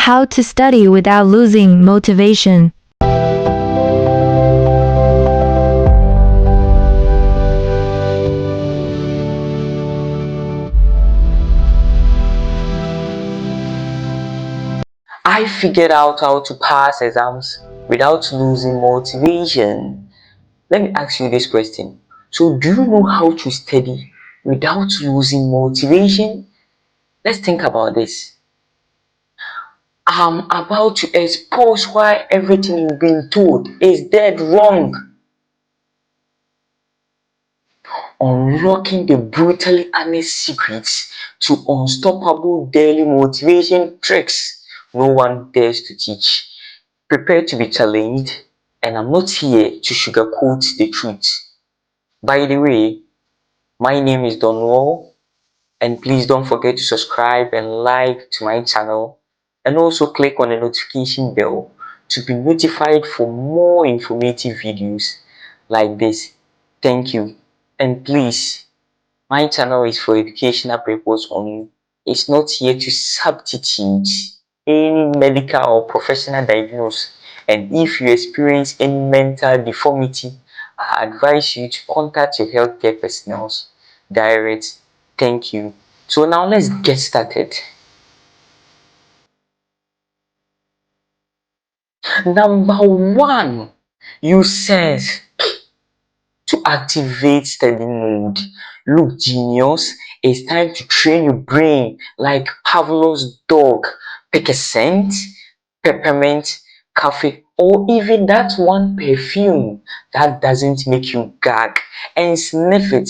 How to study without losing motivation. I figured out how to pass exams without losing motivation. Let me ask you this question. So, do you know how to study without losing motivation? Let's think about this. I'm about to expose why everything you've been told is dead wrong. Unlocking the brutally honest secrets to unstoppable daily motivation tricks no one dares to teach. Prepare to be challenged, and I'm not here to sugarcoat the truth. By the way, my name is Donwell, and please don't forget to subscribe and like to my channel, and also click on the notification bell to be notified for more informative videos like this. Thank you, and please, my channel is for educational purpose only. It's not here to substitute any medical or professional diagnosis. And if you experience any mental deformity, I advise you to contact your healthcare personnel direct. Thank you. So now let's get started. Number one, you says to activate study mode. Look, genius, it's time to train your brain like Pavlov's dog. Pick a scent, peppermint, coffee, or even that one perfume that doesn't make you gag, and sniff it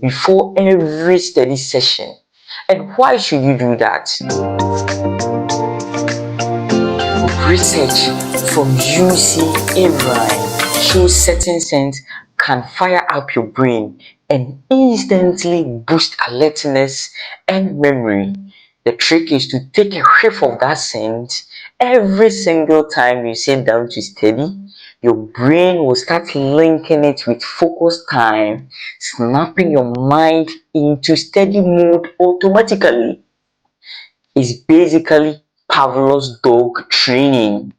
before every study session. And why should you do that? Research from UC Irvine shows certain scents can fire up your brain and instantly boost alertness and memory. The trick is to take a whiff of that scent every single time you sit down to study. Your brain will start linking it with focus time, snapping your mind into study mode automatically. It's basically Pavlov's dog training.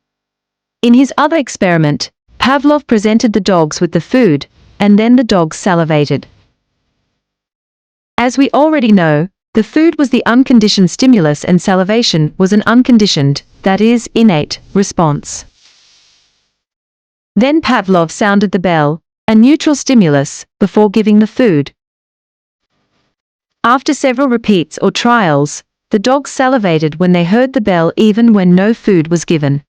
In his other experiment, Pavlov presented the dogs with the food, and then the dogs salivated. As we already know, the food was the unconditioned stimulus and salivation was an unconditioned, that is, innate, response. Then Pavlov sounded the bell, a neutral stimulus, before giving the food. After several repeats or trials, the dogs salivated when they heard the bell even when no food was given.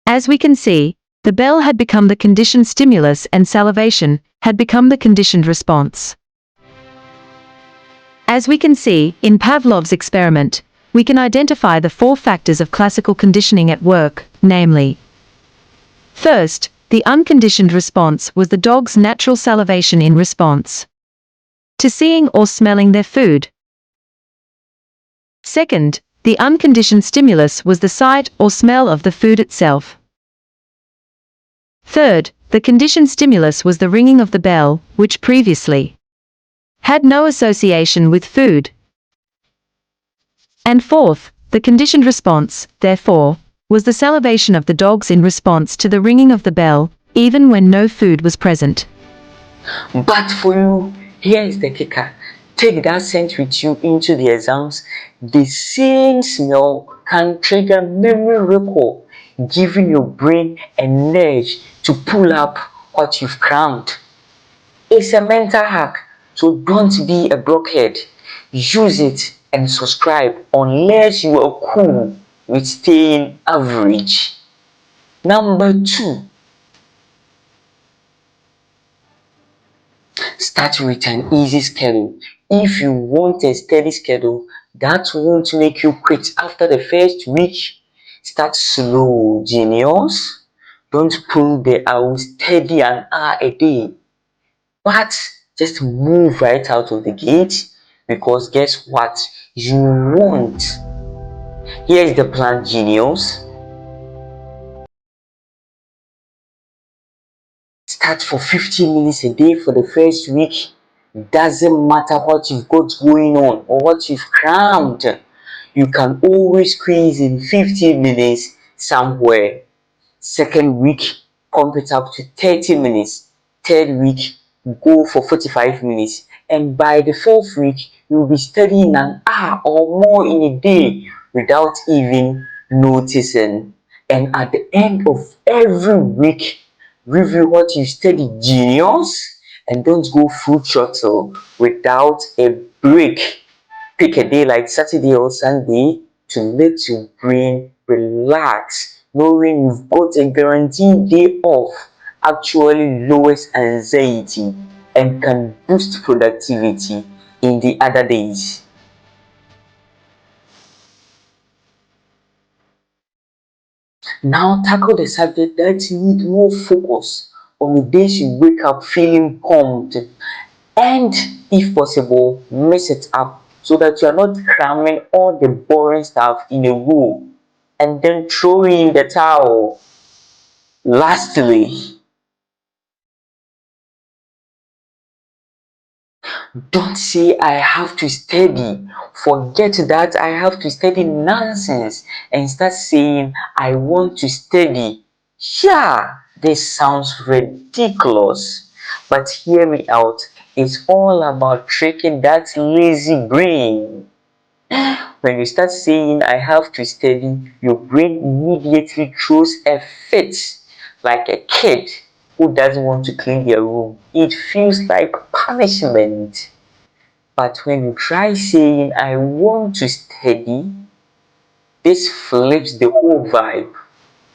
As we can see, the bell had become the conditioned stimulus and salivation had become the conditioned response. As we can see, in Pavlov's experiment, we can identify the four factors of classical conditioning at work, namely: first, the unconditioned response was the dog's natural salivation in response to seeing or smelling their food. Second, the unconditioned stimulus was the sight or smell of the food itself. Third, the conditioned stimulus was the ringing of the bell, which previously had no association with food. And fourth, the conditioned response, therefore, was the salivation of the dogs in response to the ringing of the bell, even when no food was present. But for you, here is the kicker. Take that scent with you into the exams. The same smell can trigger memory recall, giving your brain a nudge to pull up what you've crammed. It's a mental hack, so don't be a blockhead. Use it and subscribe unless you are cool with staying average. Number two, start with an easy schedule. If you want a steady schedule that won't make you quit after the first week, start slow, genius. Don't pull the I will study an hour a day, but just move right out of the gate, because guess what? You won't. Here is the plan, genius. Start for 15 minutes a day for the first week. Doesn't matter what you've got going on or what you've crammed. you can always squeeze in 15 minutes somewhere. Second week, pump it up to 30 minutes. Third week, go for 45 minutes. And by the fourth week, you'll be studying an hour or more in a day without even noticing. And at the end of every week, review what you studied, genius, and don't go full throttle without a break. Pick a day like Saturday or Sunday to let your brain relax. Knowing you've got a guaranteed day off actually lowers anxiety and can boost productivity in the other days. Now tackle the subject that you need more focus on the days you wake up feeling pumped, and if possible mix it up so that you are not cramming all the boring stuff in a row and then throwing in the towel. Lastly, don't say I have to study. Forget that I have to study nonsense and start saying I want to study. Yeah, this sounds ridiculous, but hear me out. It's all about tricking that lazy brain. When you start saying I have to study, your brain immediately throws a fit like a kid who doesn't want to clean their room. It feels like punishment. But when you try saying I want to study, this flips the whole vibe,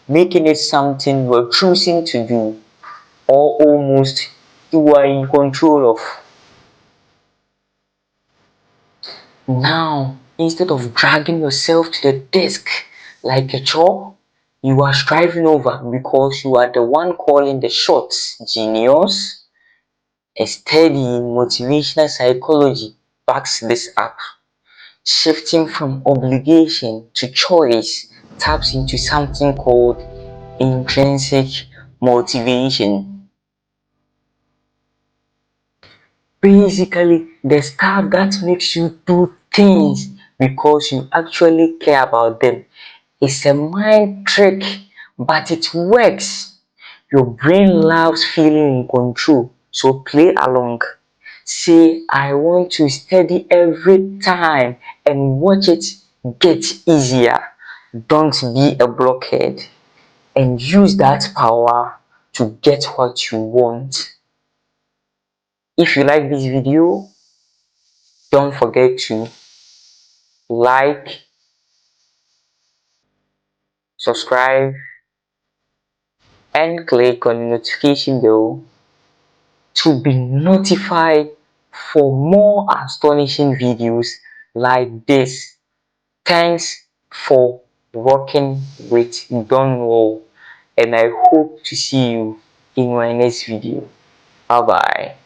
making it something you're choosing to do or almost you are in control of. Now, instead of dragging yourself to the desk like a chore, you are striving over because you are the one calling the shots, genius. A study in motivational psychology backs this up. Shifting from obligation to choice taps into something called intrinsic motivation. Basically, the stuff that makes you do things because you actually care about them. It's a mind trick, but it works. Your brain loves feeling in control, so play along. Say, I want to study every time and watch it get easier. Don't be a blockhead and use that power to get what you want. If you like this video, don't forget to like, subscribe, and click on the notification bell to be notified for more astonishing videos like this. Thanks for working with Donwell, and I hope to see you in my next video. Bye bye.